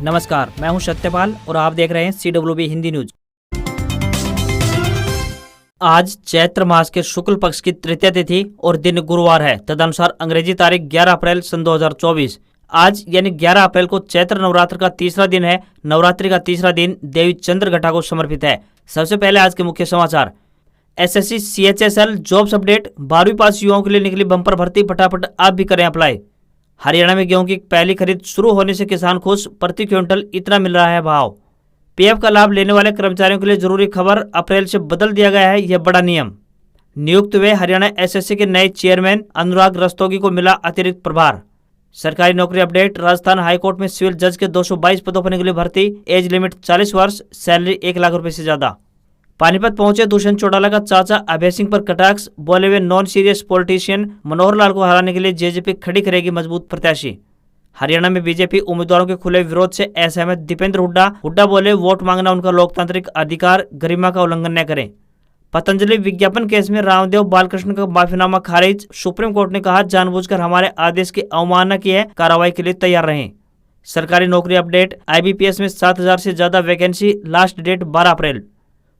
नमस्कार, मैं हूं सत्यपाल और आप देख रहे हैं CWB हिंदी न्यूज। आज चैत्र मास के शुक्ल पक्ष की तृतीया तिथि और दिन गुरुवार है। तदनुसार अंग्रेजी तारीख 11 अप्रैल सन 2024। आज यानी 11 अप्रैल को चैत्र नवरात्र का तीसरा दिन है। नवरात्रि का तीसरा दिन देवी चंद्रघटा को समर्पित है। सबसे पहले आज के मुख्य समाचार। SSC CHSL jobs update. 12वीं पास युवाओं के लिए निकली बम्पर भर्ती, फटाफट आप भी करें अप्लाई। हरियाणा में गेहूं की पहली खरीद शुरू होने से किसान खुश, प्रति क्विंटल इतना मिल रहा है भाव। PF का लाभ लेने वाले कर्मचारियों के लिए जरूरी खबर, अप्रैल से बदल दिया गया है यह बड़ा नियम। नियुक्त हुए हरियाणा SSC के नए चेयरमैन अनुराग रस्तोगी को मिला अतिरिक्त प्रभार। सरकारी नौकरी अपडेट। राजस्थान हाईकोर्ट में सिविल जज के 222 पदों पर निकली भर्ती, एज लिमिट 40 वर्ष, सैलरी 1 लाख रुपए से ज्यादा। पानीपत पहुंचे दुष्यंत चौटाला का चाचा अभय सिंह पर कटाक्ष, बोले हुए non serious politician Manohar Lal को हराने के लिए JJP खड़ी करेगी मजबूत प्रत्याशी। हरियाणा में BJP उम्मीदवारों के खुले विरोध से असहमत दीपेंद्र हुड्डा बोले, वोट मांगना उनका लोकतांत्रिक अधिकार, गरिमा का उल्लंघन न करें। पतंजलि विज्ञापन केस में रामदेव बालकृष्ण का माफीनामा खारिज, सुप्रीम कोर्ट ने कहा जानबूझकर हमारे आदेश की अवमानना की है, कार्रवाई के लिए तैयार रहें। सरकारी नौकरी अपडेट। IBPS में 7000 से ज्यादा वैकेंसी, लास्ट डेट 12 अप्रैल।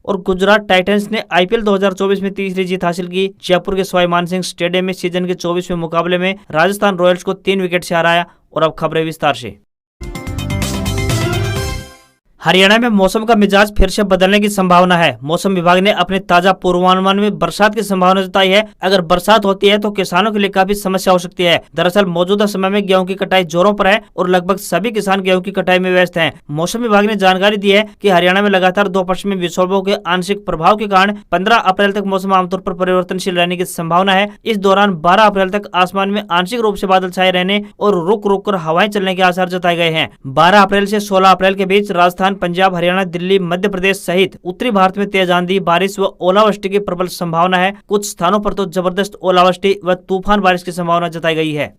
और गुजरात टाइटंस ने IPL 2024 में तीसरी जीत हासिल की। जयपुर के सवाई मानसिंह स्टेडियम में सीजन के 24वें मुकाबले में राजस्थान रॉयल्स को 3 विकेट से हराया। और अब खबरें विस्तार से। हरियाणा में मौसम का मिजाज फिर से बदलने की संभावना है। मौसम विभाग ने अपने ताजा पूर्वानुमान में बरसात की संभावना जताई है। अगर बरसात होती है तो किसानों के लिए काफी समस्या हो सकती है। दरअसल मौजूदा समय में गेहूं की कटाई जोरों पर है और लगभग सभी किसान गेहूं की कटाई में व्यस्त हैं। मौसम विभाग ने जानकारी दी है कि हरियाणा में लगातार 2 पश्चिमी विक्षोभों के आंशिक प्रभाव के कारण 15 अप्रैल तक मौसम आमतौर पर परिवर्तनशील रहने की संभावना है। इस दौरान 12 अप्रैल तक आसमान में आंशिक रूप से बादल छाए रहने और रुक रुक कर हवाएं चलने के आसार जताए गए हैं। 12 अप्रैल से 16 अप्रैल के बीच राजस्थान, पंजाब, हरियाणा, दिल्ली, मध्य प्रदेश सहित उत्तरी भारत में तेज आंधी, बारिश व ओलावृष्टि की प्रबल संभावना है। कुछ स्थानों पर तो जबरदस्त ओलावृष्टि व तूफान बारिश की संभावना जताई गई है।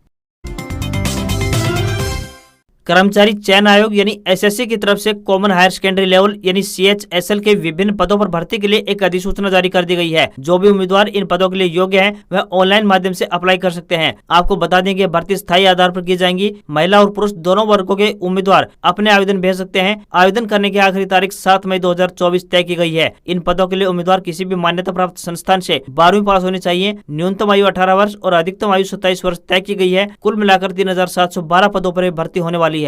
कर्मचारी चयन आयोग यानी SSC की तरफ से कॉमन हायर सेकेंडरी लेवल यानी CHSL के विभिन्न पदों पर भर्ती के लिए एक अधिसूचना जारी कर दी गई है। जो भी उम्मीदवार इन पदों के लिए योग्य हैं, वह ऑनलाइन माध्यम से अप्लाई कर सकते हैं। आपको बता दें कि भर्ती स्थायी आधार पर की जाएंगी। महिला और पुरुष दोनों वर्गों के उम्मीदवार अपने आवेदन भेज सकते हैं। आवेदन करने की आखिरी तारीख 7 मई 2024 तय की गई है। इन पदों के लिए उम्मीदवार किसी भी मान्यता प्राप्त संस्थान से 12वीं पास होनी चाहिए। न्यूनतम आयु 18 वर्ष और अधिकतम आयु 27 वर्ष तय की गई है। कुल मिलाकर 3712 पदों पर भर्ती होने वाली है।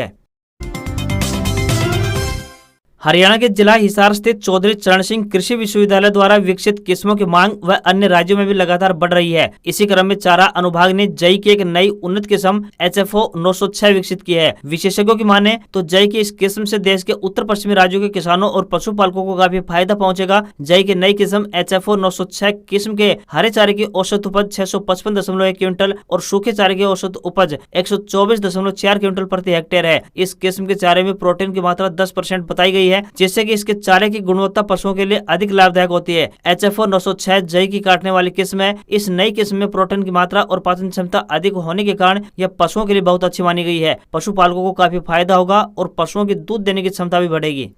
हरियाणा के जिला हिसार स्थित चौधरी चरण सिंह कृषि विश्वविद्यालय द्वारा विकसित किस्मों की मांग व अन्य राज्यों में भी लगातार बढ़ रही है। इसी क्रम में चारा अनुभाग ने जई की एक नई उन्नत किस्म HFO 906 विकसित की है। विशेषज्ञों की माने तो जई की इस किस्म से देश के उत्तर पश्चिमी राज्यों के किसानों और पशुपालकों को काफी फायदा पहुंचेगा। जई की नई किस्म HFO 906 किस्म के हरे चारे की औसत उपज 655.1 क्विंटल और सूखे चारे की औसत उपज 124.4 क्विंटल प्रति हेक्टेयर है। इस किस्म के चारे में प्रोटीन की मात्रा 10% बताई गई है, जिससे कि इसके चारे की गुणवत्ता पशुओं के लिए अधिक लाभदायक होती है। HFO 906 जई की काटने वाली किस्म है। इस नई किस्म में प्रोटीन की मात्रा और पाचन क्षमता अधिक होने के कारण यह पशुओं के लिए बहुत अच्छी मानी गई है। पशुपालकों को काफी फायदा होगा और पशुओं की दूध देने की क्षमता भी बढ़ेगी।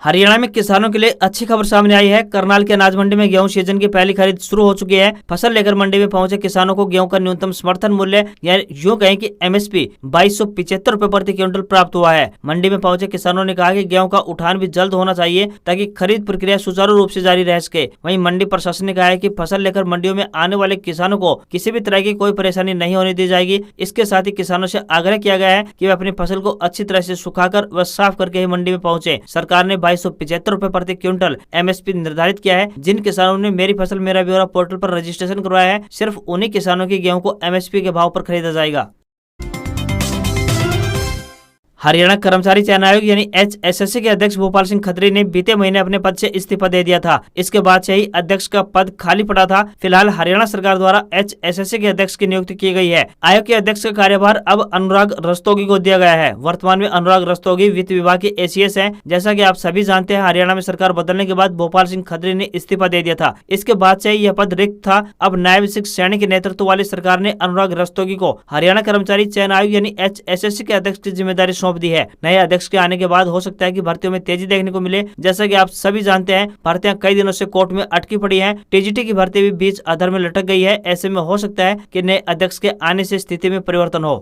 हरियाणा में किसानों के लिए अच्छी खबर सामने आई है। करनाल के अनाज मंडी में गेहूं सीजन की पहली खरीद शुरू हो चुकी है। फसल लेकर मंडी में पहुंचे किसानों को गेहूं का न्यूनतम समर्थन मूल्य यानी यूं कहें कि MSP 2275 रुपए प्रति क्विंटल प्राप्त हुआ है। मंडी में पहुंचे किसानों ने कहा कि गेहूं का उठान भी जल्द होना चाहिए ताकि खरीद प्रक्रिया सुचारू रूप से जारी रह सके। वहीं मंडी प्रशासन ने कहा है कि फसल लेकर मंडियों में आने वाले किसानों को किसी भी तरह की कोई परेशानी नहीं होने दी जाएगी। इसके साथ ही किसानों से आग्रह किया गया है कि वे अपनी फसल को अच्छी तरह से सुखाकर व साफ करके ही मंडी में पहुंचे। सरकार ने 2275 रुपए प्रति क्विंटल MSP निर्धारित किया है। जिन किसानों ने मेरी फसल मेरा ब्यौरा पोर्टल पर रजिस्ट्रेशन करवाया है, सिर्फ उन्हीं किसानों की गेहूं को MSP के भाव पर खरीदा जाएगा। हरियाणा कर्मचारी चयन आयोग यानी HSSC के अध्यक्ष भोपाल सिंह खत्री ने बीते महीने अपने पद से इस्तीफा दे दिया था। इसके बाद से ही अध्यक्ष का पद खाली पड़ा था। फिलहाल हरियाणा सरकार द्वारा HSSC के अध्यक्ष की नियुक्ति की गई है। आयोग के अध्यक्ष का कार्यभार अब अनुराग रस्तोगी को दिया गया है। वर्तमान में अनुराग रस्तोगी वित्त विभाग के ACS हैं। जैसा कि आप सभी जानते हैं, हरियाणा में सरकार बदलने के बाद भोपाल सिंह खत्री ने इस्तीफा दे दिया था। इसके बाद से यह पद रिक्त था। अब न्याय विषयक श्रेणी के नेतृत्व वाली सरकार ने अनुराग रस्तोगी को हरियाणा कर्मचारी चयन आयोग यानी HSSC के अध्यक्ष की जिम्मेदारी सौंप दी है। नए अध्यक्ष के आने के बाद हो सकता है कि भर्तियों में तेजी देखने को मिले। जैसा कि आप सभी जानते हैं, भर्तियां कई दिनों से कोर्ट में अटकी पड़ी हैं। TGT की भर्ती भी बीच अधर में लटक गई है। ऐसे में हो सकता है कि नए अध्यक्ष के आने से स्थिति में परिवर्तन हो।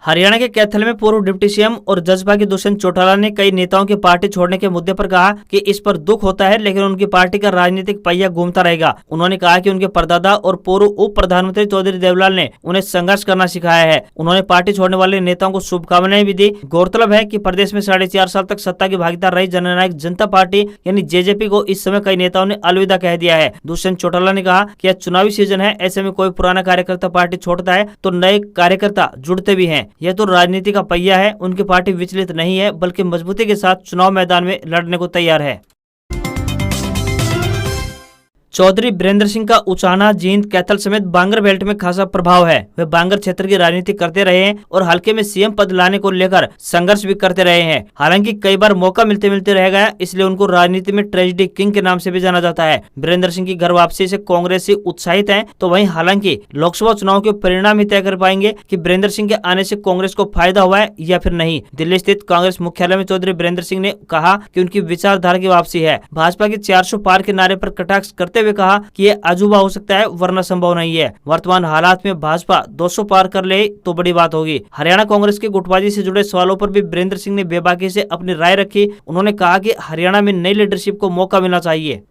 हरियाणा के कैथल में पूर्व डिप्टी सीएम और जसपा के दुष्यंत चौटाला ने कई नेताओं की पार्टी छोड़ने के मुद्दे पर कहा कि इस पर दुख होता है, लेकिन उनकी पार्टी का राजनीतिक पहिया घूमता रहेगा। उन्होंने कहा कि उनके परदादा और पूर्व उप प्रधानमंत्री चौधरी देवलाल ने उन्हें संघर्ष करना सिखाया है। उन्होंने पार्टी छोड़ने वाले नेताओं को शुभकामनाएं भी दी। गौरतलब है कि प्रदेश में 4.5 साल तक सत्ता की भागीदार रही जननायक जनता पार्टी यानी जेजेपी को इस समय कई नेताओं ने अलविदा कह दिया है। दुष्यंत चौटाला ने कहा कि यह चुनावी सीजन है, ऐसे में कोई पुराना कार्यकर्ता पार्टी छोड़ता है तो नए कार्यकर्ता जुड़ते भी हैं। यह तो राजनीति का पहिया है। उनकी पार्टी विचलित नहीं है, बल्कि मजबूती के साथ चुनाव मैदान में लड़ने को तैयार है। चौधरी बीरेंद्र सिंह का उचाना, जींद, कैथल समेत बांगर बेल्ट में खासा प्रभाव है। वे बांगर क्षेत्र की राजनीति करते रहे हैं और हल्के में सीएम पद लाने को लेकर संघर्ष भी करते रहे हैं। हालांकि कई बार मौका मिलते मिलते रह गया, इसलिए उनको राजनीति में ट्रेजेडी किंग के नाम से भी जाना जाता है। बीरेंद्र सिंह की घर वापसी से कांग्रेसी उत्साहित है, तो वहीं हालांकि लोकसभा चुनाव के परिणाम ही तय कर पाएंगे कि बीरेंद्र सिंह के आने से कांग्रेस को फायदा हुआ है या फिर नहीं। दिल्ली स्थित कांग्रेस मुख्यालय में चौधरी बीरेंद्र सिंह ने कहा कि उनकी विचारधारा की वापसी है। भाजपा के 400 पार के नारे पर कटाक्ष करते हुए कहा कि ये अजूबा हो सकता है, वरना संभव नहीं है। वर्तमान हालात में भाजपा 200 पार कर ले तो बड़ी बात होगी। हरियाणा कांग्रेस की गुटबाजी से जुड़े सवालों पर भी बीरेंद्र सिंह ने बेबाकी से अपनी राय रखी। उन्होंने कहा कि हरियाणा में नई लीडरशिप को मौका मिलना चाहिए।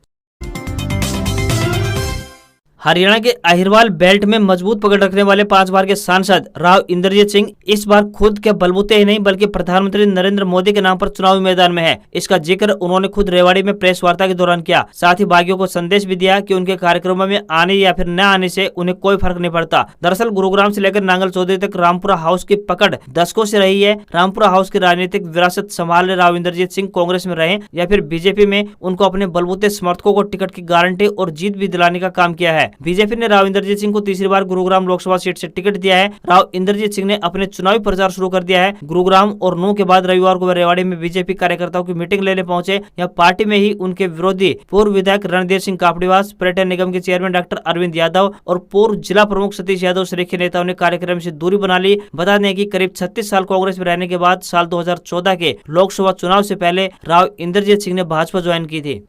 हरियाणा के अहिरवाल बेल्ट में मजबूत पकड़ रखने वाले 5 बार के सांसद राव इंद्रजीत सिंह इस बार खुद के बलबूते ही नहीं बल्कि प्रधानमंत्री नरेंद्र मोदी के नाम पर चुनावी मैदान में है। इसका जिक्र उन्होंने खुद रेवाड़ी में प्रेस वार्ता के दौरान किया। साथ ही बागियों को संदेश भी दिया कि उनके कार्यक्रमों में आने या फिर न आने से उन्हें कोई फर्क नहीं पड़ता। दरअसल गुरुग्राम से लेकर नांगल चौधरी तक रामपुरा हाउस की पकड़ दशकों से रही है। रामपुरा हाउस की राजनीतिक विरासत संभालने राव इंद्रजीत सिंह कांग्रेस में रहे या फिर बीजेपी में, उनको अपने बलबूते समर्थकों को टिकट की गारंटी और जीत भी दिलाने का काम किया है। बीजेपी ने राव इंद्रजीत सिंह को तीसरी बार गुरुग्राम लोकसभा सीट से टिकट दिया है। राव इंद्रजीत सिंह ने अपने चुनावी प्रचार शुरू कर दिया है। गुरुग्राम और नूह के बाद रविवार को वे रेवाड़ी में बीजेपी कार्यकर्ताओं की मीटिंग लेने पहुंचे। यहाँ पार्टी में ही उनके विरोधी पूर्व विधायक रणधीर सिंह कापड़ीवास, पर्यटन निगम के चेयरमैन डॉक्टर अरविंद यादव और पूर्व जिला प्रमुख सतीश यादव सहित के नेताओं ने कार्यक्रम से दूरी बना ली। बता दें कि करीब 36 साल कांग्रेस में रहने के बाद साल 2014 के लोकसभा चुनाव से पहले राव इंद्रजीत सिंह ने भाजपा ज्वाइन की थी।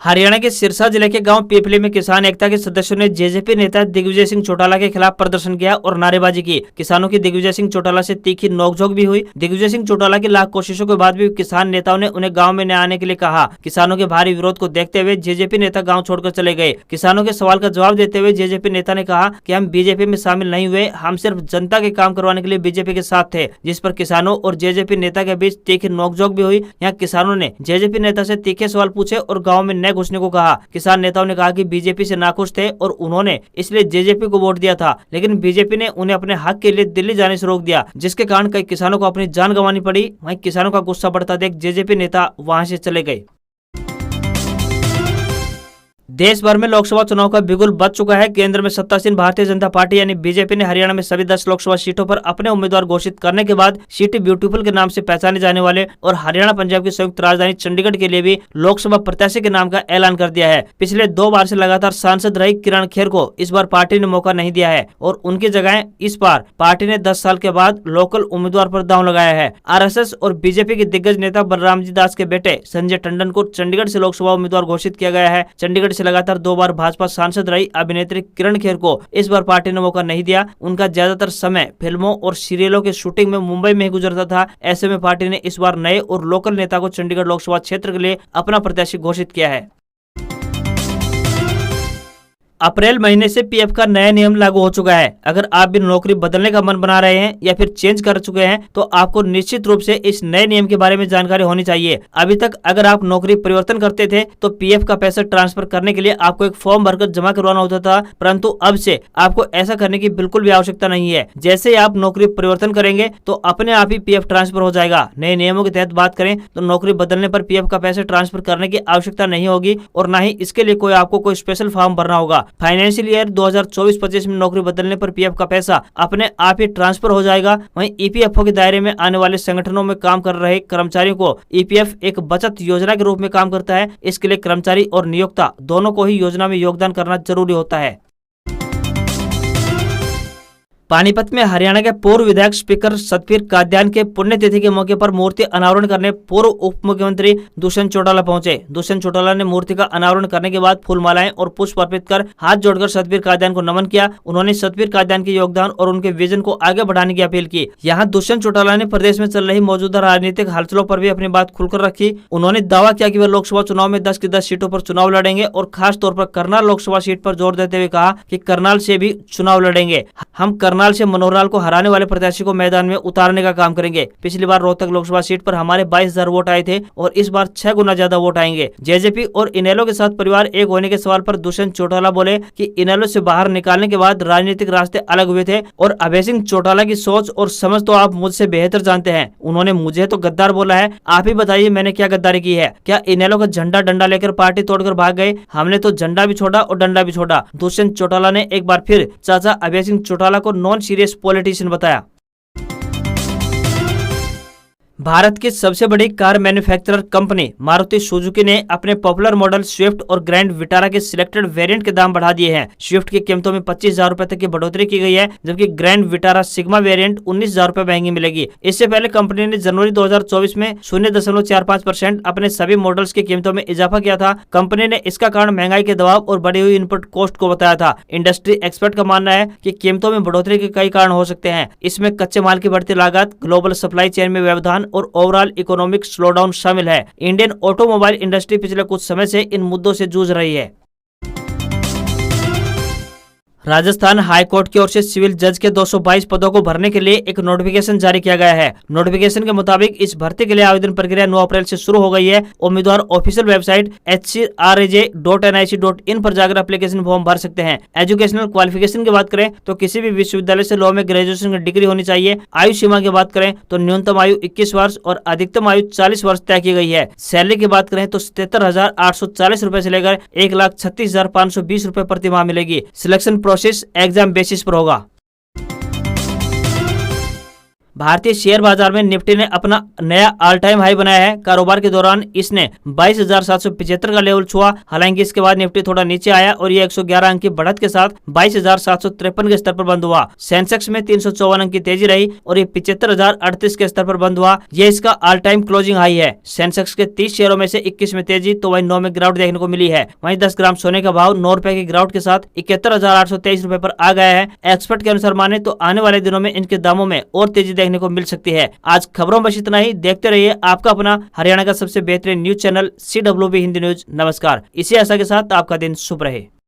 हरियाणा के सिरसा जिले के गांव पीपली में किसान एकता के सदस्यों ने जेजेपी नेता दिग्विजय सिंह चौटाला के खिलाफ प्रदर्शन किया और नारेबाजी की। किसानों की दिग्विजय सिंह चौटाला से तीखी नोकझोंक भी हुई। दिग्विजय सिंह चौटाला की लाख कोशिशों के बाद भी किसान नेताओं ने उन्हें गांव में न आने के लिए कहा। किसानों के भारी विरोध को देखते हुए जेजेपी नेता गाँव छोड़कर चले गए। किसानों के सवाल का जवाब देते हुए जेजेपी नेता ने कहा कि हम बीजेपी में शामिल नहीं हुए, हम सिर्फ जनता के काम करवाने के लिए बीजेपी के साथ थे, जिस पर किसानों और जेजेपी नेता के बीच तीखी नोकझोंक भी हुई। यहाँ किसानों ने जेजेपी नेता से तीखे सवाल पूछे और गाँव में न घुसने को कहा। किसान नेताओं ने कहा कि बीजेपी से नाखुश थे और उन्होंने इसलिए जेजेपी को वोट दिया था, लेकिन बीजेपी ने उन्हें अपने हक के लिए दिल्ली जाने से रोक दिया, जिसके कारण कई किसानों को अपनी जान गंवानी पड़ी। वहीं किसानों का गुस्सा बढ़ता देख जेजेपी नेता वहां से चले गए। देश भर में लोकसभा चुनाव का बिगुल बज चुका है। केंद्र में सत्तासीन भारतीय जनता पार्टी यानी बीजेपी ने हरियाणा में सभी 10 लोकसभा सीटों पर अपने उम्मीदवार घोषित करने के बाद सिटी ब्यूटीफुल के नाम से पहचाने जाने वाले और हरियाणा पंजाब की संयुक्त राजधानी चंडीगढ़ के लिए भी लोकसभा प्रत्याशी के नाम का ऐलान कर दिया है। पिछले 2 बार से लगातार सांसद रही किरण खेर को इस बार पार्टी ने मौका नहीं दिया है और उनकी जगह इस बार पार्टी ने 10 साल के बाद लोकल उम्मीदवार पर दांव लगाया है। आरएसएस और बीजेपी के दिग्गज नेता बलराम जी दास के बेटे संजय टंडन को चंडीगढ़ से लोकसभा उम्मीदवार घोषित किया गया है। चंडीगढ़ से लगातार 2 बार भाजपा सांसद रही अभिनेत्री किरण खेर को इस बार पार्टी ने मौका नहीं दिया। उनका ज्यादातर समय फिल्मों और सीरियलों की शूटिंग में मुंबई में ही गुजरता था। ऐसे में पार्टी ने इस बार नए और लोकल नेता को चंडीगढ़ लोकसभा क्षेत्र के लिए अपना प्रत्याशी घोषित किया है। अप्रैल महीने से पीएफ का नया नियम लागू हो चुका है। अगर आप भी नौकरी बदलने का मन बना रहे हैं या फिर चेंज कर चुके हैं तो आपको निश्चित रूप से इस नए नियम के बारे में जानकारी होनी चाहिए। अभी तक अगर आप नौकरी परिवर्तन करते थे तो पीएफ का पैसा ट्रांसफर करने के लिए आपको एक फॉर्म भरकर जमा करवाना होता था, परंतु अब से आपको ऐसा करने की बिल्कुल भी आवश्यकता नहीं है। जैसे ही आप नौकरी परिवर्तन करेंगे तो अपने आप ही पीएफ ट्रांसफर हो जाएगा। नए नियमों के तहत बात करें तो नौकरी बदलने पर पीएफ का पैसा ट्रांसफर करने की आवश्यकता नहीं होगी और न ही इसके लिए आपको कोई स्पेशल फॉर्म भरना होगा। फाइनेंशियल ईयर 2024-25 में नौकरी बदलने पर पीएफ का पैसा अपने आप ही ट्रांसफर हो जाएगा। वहीं ईपीएफओ के दायरे में आने वाले संगठनों में काम कर रहे कर्मचारियों को ईपीएफ एक बचत योजना के रूप में काम करता है। इसके लिए कर्मचारी और नियोक्ता दोनों को ही योजना में योगदान करना जरूरी होता है। पानीपत में हरियाणा के पूर्व विधायक स्पीकर सतवीर कादयान के पुण्यतिथि के मौके पर मूर्ति अनावरण करने पूर्व उप मुख्यमंत्री दुष्यंत चौटाला पहुंचे। दुष्यंत चौटाला ने मूर्ति का अनावरण करने के बाद फूलमालाएं और पुष्प अर्पित कर हाथ जोड़कर सतवीर कादयान को नमन किया। उन्होंने सतवीर कादयान के योगदान और उनके विजन को आगे बढ़ाने की अपील की। यहाँ दुष्यंत चौटाला ने प्रदेश में चल रही मौजूदा राजनीतिक हलचलों पर भी अपनी बात खुलकर रखी। उन्होंने दावा किया कि वे लोकसभा चुनाव में 10 की 10 सीटों पर चुनाव लड़ेंगे और खास तौर पर करनाल लोकसभा सीट पर जोर देते हुए कहा कि करनाल से भी चुनाव लड़ेंगे। हम करनाल से मनोहर लाल को हराने वाले प्रत्याशी को मैदान में उतारने का काम करेंगे। पिछली बार रोहतक लोकसभा सीट पर हमारे 22,000 वोट आए थे और इस बार 6 गुना ज्यादा वोट आएंगे। जेजेपी और इनेलो के साथ परिवार एक होने के सवाल पर दुष्यंत चौटाला बोले कि इनेलो से बाहर निकालने के बाद राजनीतिक रास्ते अलग हुए थे और अभय सिंह चौटाला की सोच और समझ तो आप मुझसे बेहतर जानते हैं। उन्होंने मुझे तो गद्दार बोला है, आप ही बताइए मैंने क्या गद्दारी की है? क्या इनेलो का झंडा डंडा लेकर पार्टी तोड़कर भाग गए? हमने तो झंडा भी छोड़ा और डंडा भी छोड़ा। दुष्यंत चौटाला ने एक बार फिर चाचा अभय सिंह चौटाला को नॉन सीरियस पॉलिटिशियन बताया। भारत की सबसे बड़ी car manufacturer company Maruti Suzuki ने अपने पॉपुलर मॉडल स्विफ्ट और ग्रैंड विटारा के सिलेक्टेड वेरिएंट के दाम बढ़ा दिए हैं। स्विफ्ट की कीमतों में 25,000 रुपए तक की बढ़ोतरी की गई है, जबकि ग्रैंड विटारा सिग्मा वेरिएंट 19,000 रुपए महंगी मिलेगी। इससे पहले कंपनी ने जनवरी 2024 में 0.45% अपने सभी मॉडल्स की कीमतों में इजाफा किया था। कंपनी ने इसका कारण महंगाई के दबाव और बढ़ी हुई इनपुट कॉस्ट को बताया था। इंडस्ट्री एक्सपर्ट का मानना है कि कीमतों में बढ़ोतरी के कई कारण हो सकते हैं। इसमें कच्चे माल की बढ़ती लागत, ग्लोबल सप्लाई चेन में व्यवधान और ओवरऑल इकोनॉमिक स्लोडाउन शामिल है। इंडियन ऑटोमोबाइल इंडस्ट्री पिछले कुछ समय से इन मुद्दों से जूझ रही है। राजस्थान हाई कोर्ट की ओर से सिविल जज के 222 पदों को भरने के लिए एक नोटिफिकेशन जारी किया गया है। नोटिफिकेशन के मुताबिक इस भर्ती के लिए आवेदन प्रक्रिया 9 अप्रैल से शुरू हो गई है। उम्मीदवार ऑफिशियल वेबसाइट hcraj.nic.in पर जाकर एप्लीकेशन फॉर्म भर सकते हैं। एजुकेशनल क्वालिफिकेशन की बात करें तो किसी भी विश्वविद्यालय से लॉ में ग्रेजुएशन की डिग्री होनी चाहिए। आयु सीमा की बात करें तो न्यूनतम आयु 21 वर्ष और अधिकतम आयु 40 वर्ष तय की गई है। सैलरी की बात करें तो 77,840 रुपए से लेकर 1,36,520 रुपए प्रति माह मिलेगी। सिलेक्शन प्रोसेस एग्जाम बेसिस पर होगा। भारतीय शेयर बाजार में निफ्टी ने अपना नया ऑल टाइम हाई बनाया है। कारोबार के दौरान इसने 22,775 का लेवल छुआ। हालांकि इसके बाद निफ्टी थोड़ा नीचे आया और ये 111 अंक की बढ़त के साथ 22,753 के स्तर पर बंद हुआ। सेंसेक्स में 354 अंक की तेजी रही और ये 75,038 के स्तर पर बंद हुआ। ये इसका ऑल टाइम क्लोजिंग हाई है। सेंसेक्स के 30 शेयरों में से 21 में तेजी तो वहीं 9 में गिरावट देखने को मिली है। वहीं 10 ग्राम सोने का भाव 9 रुपए की गिरावट के साथ 71,823 रुपए पर आ गया है। एक्सपर्ट के अनुसार माने तो आने वाले दिनों में इनके दामों में और तेजी देखने को मिल सकती है। आज खबरों में बस इतना ही। देखते रहिए आपका अपना हरियाणा का सबसे बेहतरीन news channel CWB Hindi news. नमस्कार। इसी आशा के साथ आपका दिन शुभ रहे।